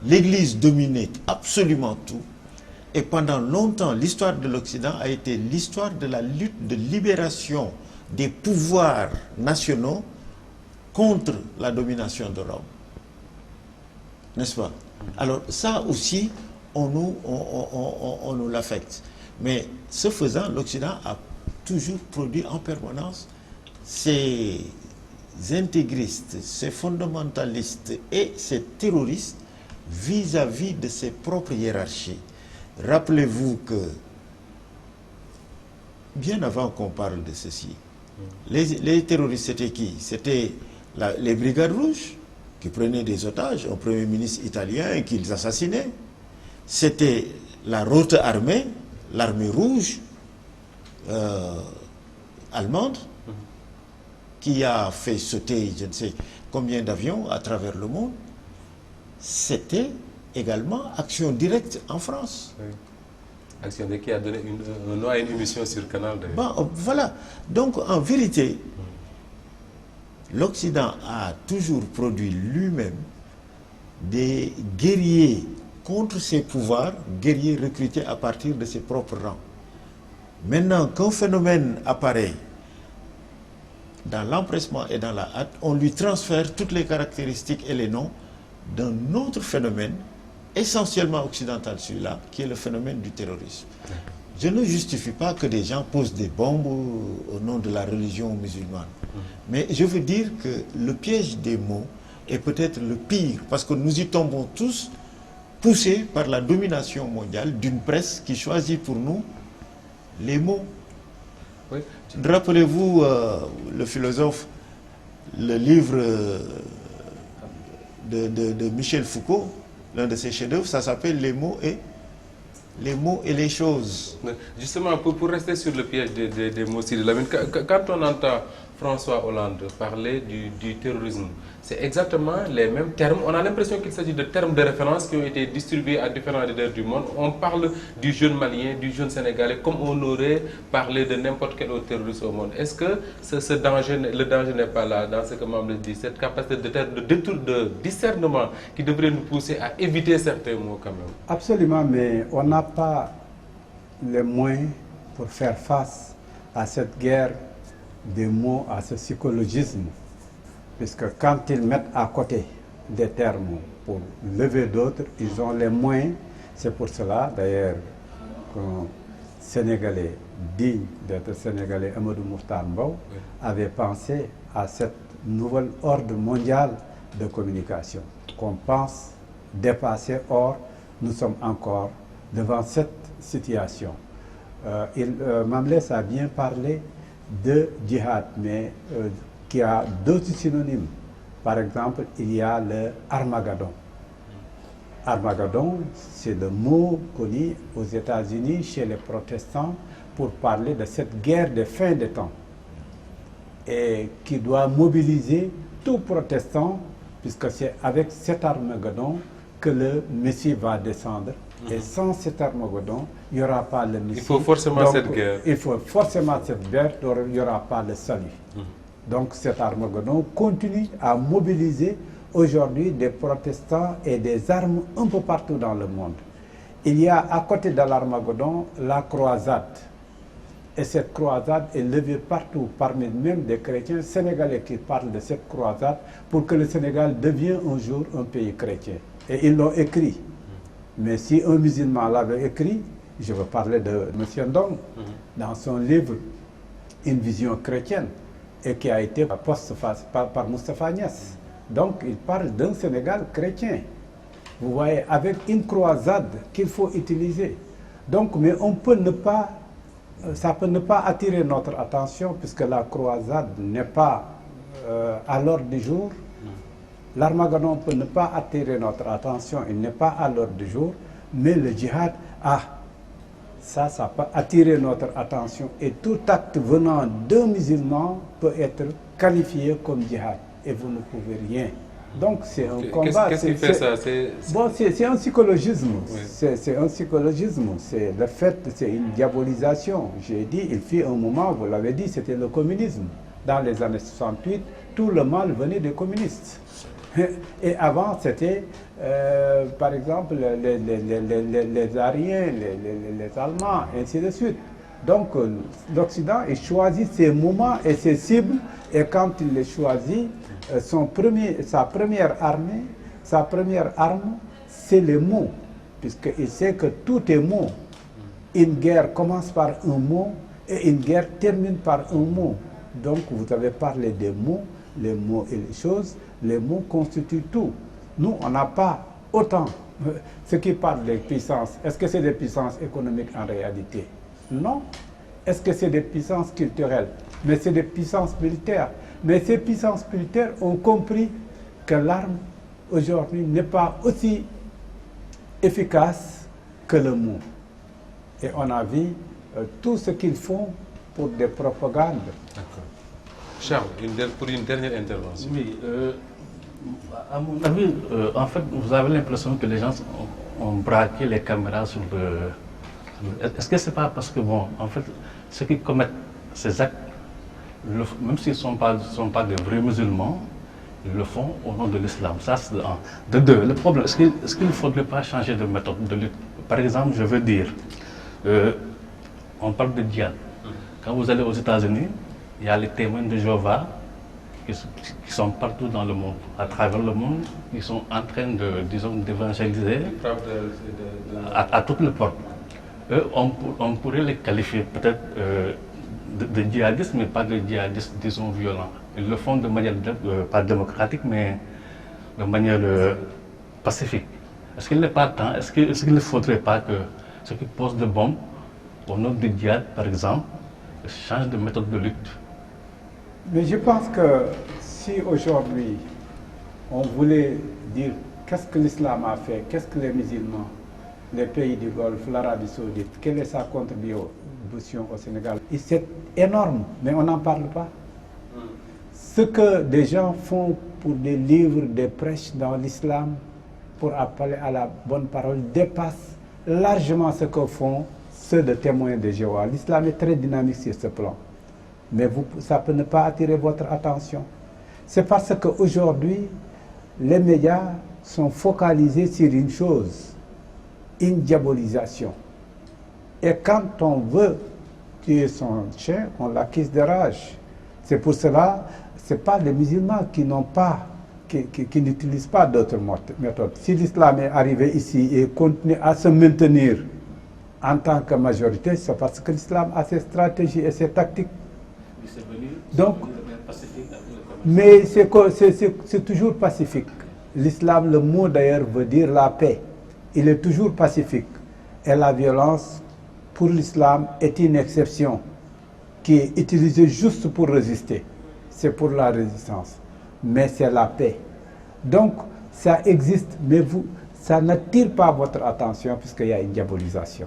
L'Église dominait absolument tout. Et pendant longtemps, l'histoire de l'Occident a été l'histoire de la lutte de libération des pouvoirs nationaux contre la domination de Rome. N'est-ce pas? Alors ça aussi, on nous l'affecte. Mais ce faisant, l'Occident a toujours produit en permanence ces intégristes, ces fondamentalistes et ces terroristes vis-à-vis de ses propres hiérarchies. Rappelez-vous que, bien avant qu'on parle de ceci, les terroristes, c'était qui? C'était les Brigades Rouges, qui prenaient des otages, un premier ministre italien et qu'ils assassinaient. C'était la Rote Armée, l'armée rouge allemande, qui a fait sauter je ne sais combien d'avions à travers le monde. C'était également Action Directe en France. Oui. Action Directe qui a donné un nom à une émission sur Canal. Bon, voilà. Donc, en vérité, l'Occident a toujours produit lui-même des guerriers contre ses pouvoirs, guerriers recrutés à partir de ses propres rangs. Maintenant qu'un phénomène apparaît dans l'empressement et dans la hâte, on lui transfère toutes les caractéristiques et les noms d'un autre phénomène, essentiellement occidental celui-là, qui est le phénomène du terrorisme. Je ne justifie pas que des gens posent des bombes au nom de la religion musulmane. Mais je veux dire que le piège des mots est peut-être le pire, parce que nous y tombons tous, poussés par la domination mondiale d'une presse qui choisit pour nous les mots. Oui. Rappelez-vous le philosophe, le livre de Michel Foucault, l'un de ses chefs-d'œuvre, ça s'appelle Les mots et les choses. Justement, pour rester sur le piège des mots, quand on entend François Hollande parler du terrorisme, c'est exactement les mêmes termes. On a l'impression qu'il s'agit de termes de référence qui ont été distribués à différents leaders du monde. On parle du jeune malien, du jeune sénégalais, comme on aurait parlé de n'importe quel autre terroriste au monde. Est-ce que le danger n'est pas là, dans ce que Mamle dit, cette capacité de discernement qui devrait nous pousser à éviter certains mots quand même? Absolument, mais on n'a pas les moyens pour faire face à cette guerre des mots, à ce psychologisme. Puisque quand ils mettent à côté des termes pour lever d'autres, ils ont les moyens. C'est pour cela, d'ailleurs, que Sénégalais digne d'être Sénégalais, Amadou Mokhtar Mbow, avait pensé à cette nouvel ordre mondial de communication qu'on pense dépasser. Or, nous sommes encore devant cette situation. Mamles a bien parlé de djihad, mais qui a d'autres synonymes. Par exemple, il y a le Armageddon. Armageddon, c'est le mot connu aux États-Unis chez les protestants pour parler de cette guerre de fin des temps et qui doit mobiliser tout protestant, puisque c'est avec cet Armageddon que le Messie va descendre. Et sans cet Armageddon, il n'y aura pas le Messie. Il faut forcément cette guerre. Il faut forcément cette guerre, il n'y aura pas le salut. Donc cet Armageddon continue à mobiliser aujourd'hui des protestants et des armes un peu partout dans le monde. Il y a à côté de l'Armageddon la croisade. Et cette croisade est levée partout, parmi même des chrétiens sénégalais qui parlent de cette croisade pour que le Sénégal devienne un jour un pays chrétien. Et ils l'ont écrit. Mais si un musulman l'avait écrit, je veux parler de M. Ndong, dans son livre Une vision chrétienne, et qui a été posté par Moustapha Niasse. Donc il parle d'un Sénégal chrétien. Vous voyez, avec une croisade qu'il faut utiliser. Donc, mais on peut ne pas, ça peut ne pas attirer notre attention puisque la croisade n'est pas à l'ordre du jour. L'Armageddon peut ne pas attirer notre attention, il n'est pas à l'ordre du jour, mais le djihad, ça peut attirer notre attention et tout acte venant d'un musulman peut être qualifié comme djihad et vous ne pouvez rien. Donc c'est un combat. Qu'est-ce qui fait ça? C'est un psychologisme. Oui. C'est un psychologisme. C'est le fait, c'est une diabolisation. J'ai dit, il fut un moment, vous l'avez dit, c'était le communisme. Dans les années 68, tout le mal venait des communistes. Et avant, c'était, par exemple, les Ariens, les Allemands, ainsi de suite. Donc, l'Occident, il choisit ses moments et ses cibles, et quand il les choisit, sa première arme, c'est les mots, puisqu'il sait que tout est mot. Une guerre commence par un mot, et une guerre termine par un mot. Donc, vous avez parlé des mots, les mots et les choses. Les mots constituent tout. Nous, on n'a pas autant. Ceux qui parlent des puissances, est-ce que c'est des puissances économiques en réalité? Non. Est-ce que c'est des puissances culturelles? Mais c'est des puissances militaires. Mais ces puissances militaires ont compris que l'arme, aujourd'hui, n'est pas aussi efficace que le mot. Et on a vu tout ce qu'ils font pour des propagandes. D'accord. Charles, pour une dernière intervention. Oui, à mon avis, en fait, vous avez l'impression que les gens ont braqué les caméras sur le... Est-ce que c'est pas parce que, bon, en fait, ceux qui commettent ces actes, même s'ils ne sont pas des vrais musulmans, ils le font au nom de l'islam. Ça, c'est de un. De deux, le problème, est-ce qu'il ne faudrait pas changer de méthode de lutte? Par exemple, je veux dire, on parle de djihad. Quand vous allez aux États-Unis, il y a les témoins de Jéhovah qui sont partout dans le monde, à travers le monde, ils sont en train d'évangéliser à toutes les portes. Eux, on pourrait les qualifier peut-être de djihadistes, mais pas de djihadistes, disons, violents. Ils le font de manière, pas démocratique, mais de manière pacifique. Est-ce qu'il n'est pas temps, est-ce qu'il ne faudrait pas que ceux qui posent des bombes, au nom du djihad, par exemple, changent de méthode de lutte? Mais je pense que si aujourd'hui on voulait dire qu'est-ce que l'islam a fait, qu'est-ce que les musulmans, les pays du Golfe, l'Arabie Saoudite, quelle est sa contribution au Sénégal, c'est énorme, mais on n'en parle pas. Ce que des gens font pour des livres, des prêches dans l'islam, pour appeler à la bonne parole, dépasse largement ce que font ceux de témoins de Jéhovah. L'islam est très dynamique sur ce plan. Mais ça peut ne pas attirer votre attention. C'est parce qu'aujourd'hui, les médias sont focalisés sur une chose, une diabolisation. Et quand on veut tuer son chien, on l'accuse de rage. C'est pour cela, ce n'est pas les musulmans qui n'utilisent pas d'autres méthodes. Si l'islam est arrivé ici et continue à se maintenir en tant que majorité, c'est parce que l'islam a ses stratégies et ses tactiques. Donc, mais c'est toujours pacifique. L'islam, le mot d'ailleurs veut dire la paix. Il est toujours pacifique. Et la violence, pour l'islam, est une exception qui est utilisée juste pour résister. C'est pour la résistance. Mais c'est la paix. Donc, ça existe, mais ça n'attire pas votre attention puisqu'il y a une diabolisation.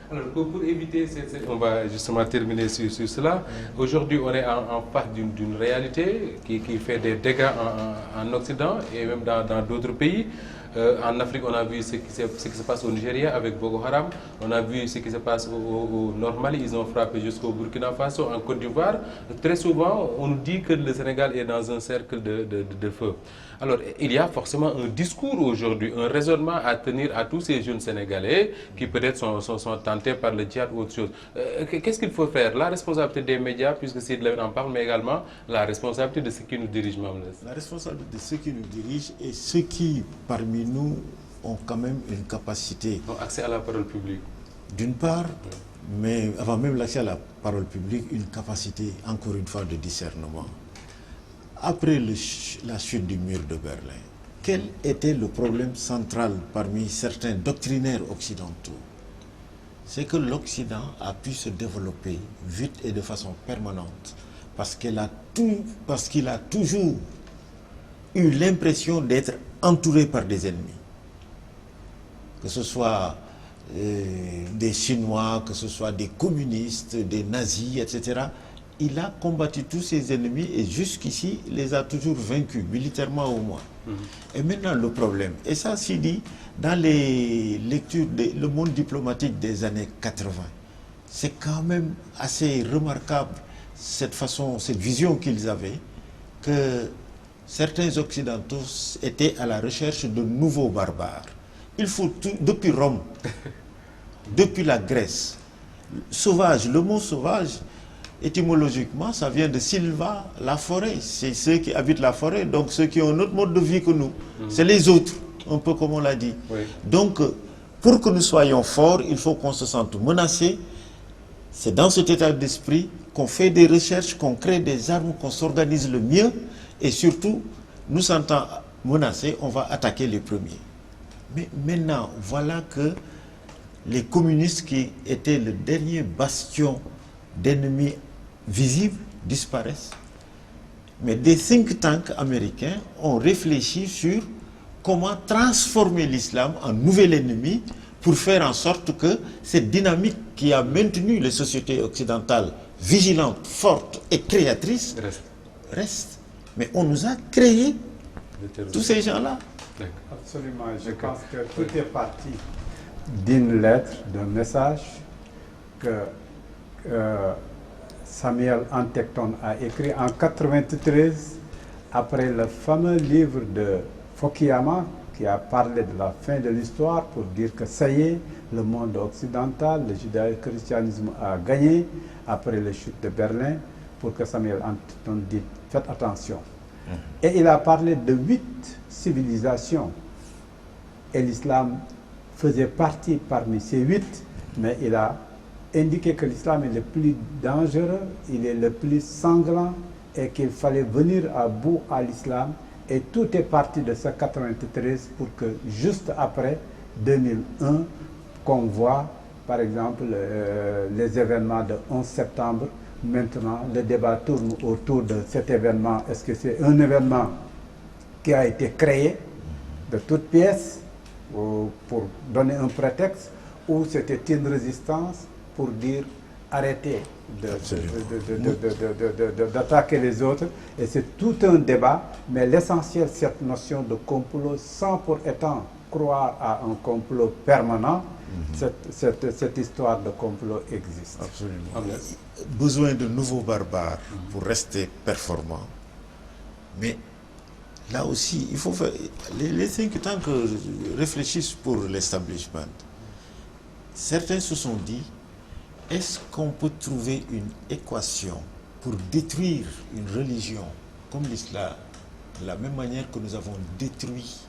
Alors, pour éviter, on va justement terminer sur cela. Aujourd'hui, on est en face d'une réalité qui fait des dégâts en Occident et même dans d'autres pays. En Afrique, on a vu ce qui se passe au Nigeria avec Boko Haram. On a vu ce qui se passe au Nord Mali. Ils ont frappé jusqu'au Burkina Faso, en Côte d'Ivoire. Très souvent, on nous dit que le Sénégal est dans un cercle de feu. Alors, il y a forcément un discours aujourd'hui, un raisonnement à tenir à tous ces jeunes Sénégalais qui peut-être sont tentés par le djihad ou autre chose. Qu'est-ce qu'il faut faire? La responsabilité des médias, puisque Sidy Lamine en parle, mais également la responsabilité de ceux qui nous dirigent, Mame Less. La responsabilité de ceux qui nous dirigent et ceux qui, parmi nous, ont quand même une capacité. Donc, accès à la parole publique. D'une part, mais avant même l'accès à la parole publique, une capacité, encore une fois, de discernement. Après la chute du mur de Berlin, quel était le problème central parmi certains doctrinaires occidentaux? C'est que l'Occident a pu se développer vite et de façon permanente parce qu'il a toujours eu l'impression d'être entouré par des ennemis. Que ce soit des Chinois, que ce soit des communistes, des nazis, etc. Il a combattu tous ses ennemis et jusqu'ici, il les a toujours vaincus, militairement au moins. Et maintenant, le problème, et ça, Sidy, dans les lectures, le monde diplomatique des années 80, c'est quand même assez remarquable cette vision qu'ils avaient, que certains Occidentaux étaient à la recherche de nouveaux barbares. Il faut tout, depuis Rome, depuis la Grèce, sauvage, le mot sauvage, étymologiquement, ça vient de Silva, la forêt. C'est ceux qui habitent la forêt, donc ceux qui ont un autre mode de vie que nous. C'est les autres, un peu comme on l'a dit. Oui. Donc, pour que nous soyons forts, il faut qu'on se sente menacé. C'est dans cet état d'esprit qu'on fait des recherches, qu'on crée des armes, qu'on s'organise le mieux. Et surtout, nous sentant menacés, on va attaquer les premiers. Mais maintenant, voilà que les communistes qui étaient le dernier bastion d'ennemis visibles disparaissent. Mais des think tanks américains ont réfléchi sur comment transformer l'islam en nouvel ennemi pour faire en sorte que cette dynamique qui a maintenu les sociétés occidentales vigilantes, fortes et créatrices reste. Mais on nous a créé tous ces gens-là. Absolument. Je pense que tout est parti d'une lettre, d'un message que Samuel Huntington a écrit en 1993 après le fameux livre de Fukuyama qui a parlé de la fin de l'histoire pour dire que ça y est, le monde occidental, le judaïsme-christianisme a gagné après la chute de Berlin, pour que Samuel Huntington dise faites attention. Et il a parlé de 8 civilisations et l'islam faisait partie parmi ces 8, mais il a indiqué que l'islam est le plus dangereux, il est le plus sanglant et qu'il fallait venir à bout à l'islam. Et tout est parti de ce 93 pour que juste après 2001, qu'on voit par exemple les événements de 11 septembre. Maintenant, le débat tourne autour de cet événement. Est-ce que c'est un événement qui a été créé de toutes pièces pour donner un prétexte, ou c'était une résistance pour dire arrêtez d'attaquer les autres? Et c'est tout un débat, mais l'essentiel, cette notion de complot, sans pour autant croire à un complot permanent, cette histoire de complot existe. Absolument. Besoin de nouveaux barbares pour rester performants. Mais là aussi, il faut faire. Les think tanks réfléchissent pour l'establishment. Certains se sont dit, est-ce qu'on peut trouver une équation pour détruire une religion comme l'islam, de la même manière que nous avons détruit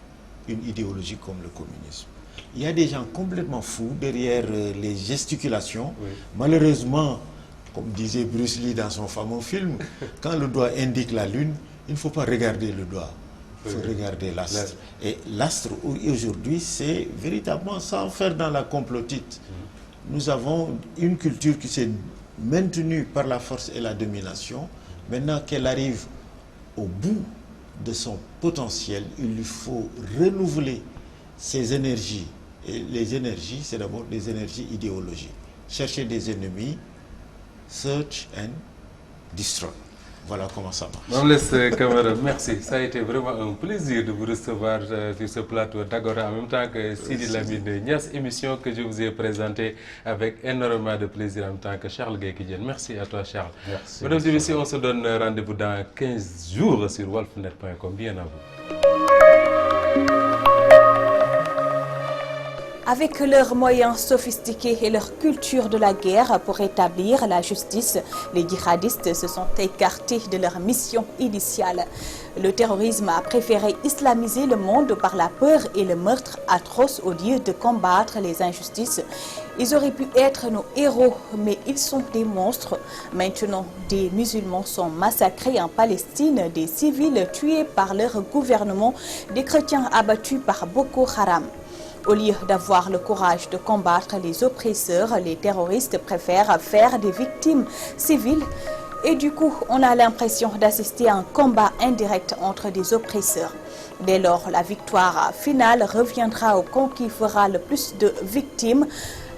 une idéologie comme le communisme? Il y a des gens complètement fous derrière les gesticulations. Oui. Malheureusement, comme disait Bruce Lee dans son fameux film, quand le doigt indique la lune, il ne faut pas regarder le doigt, il faut regarder l'astre. Et l'astre aujourd'hui, c'est véritablement, sans faire dans la complotite, nous avons une culture qui s'est maintenue par la force et la domination. Maintenant qu'elle arrive au bout de son potentiel, il lui faut renouveler ses énergies. Et les énergies, c'est d'abord des énergies idéologiques. Chercher des ennemis, search and destroy. Voilà comment ça marche. Mamless Camara, merci. Ça a été vraiment un plaisir de vous recevoir sur ce plateau d'Agora en même temps que Sidi Lamine Niass, émission que je vous ai présentée avec énormément de plaisir en même temps que Charles Gaye Kidien. Merci à toi Charles. Merci. Mesdames et messieurs, on se donne rendez-vous dans 15 jours sur walfnet.com. Bien à vous. Avec leurs moyens sophistiqués et leur culture de la guerre pour établir la justice, les djihadistes se sont écartés de leur mission initiale. Le terrorisme a préféré islamiser le monde par la peur et le meurtre atroce au lieu de combattre les injustices. Ils auraient pu être nos héros, mais ils sont des monstres. Maintenant, des musulmans sont massacrés en Palestine, des civils tués par leur gouvernement, des chrétiens abattus par Boko Haram. Au lieu d'avoir le courage de combattre les oppresseurs, les terroristes préfèrent faire des victimes civiles. Et du coup, on a l'impression d'assister à un combat indirect entre des oppresseurs. Dès lors, la victoire finale reviendra au camp qui fera le plus de victimes.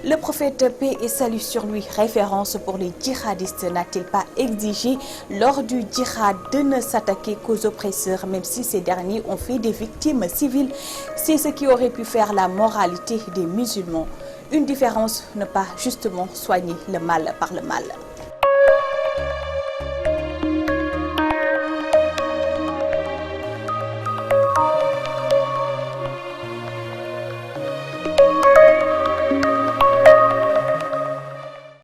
Le prophète, paix et salut sur lui, référence pour les djihadistes, n'a-t-il pas exigé lors du djihad de ne s'attaquer qu'aux oppresseurs, même si ces derniers ont fait des victimes civiles? C'est ce qui aurait pu faire la moralité des musulmans. Une différence, ne pas justement soigner le mal par le mal.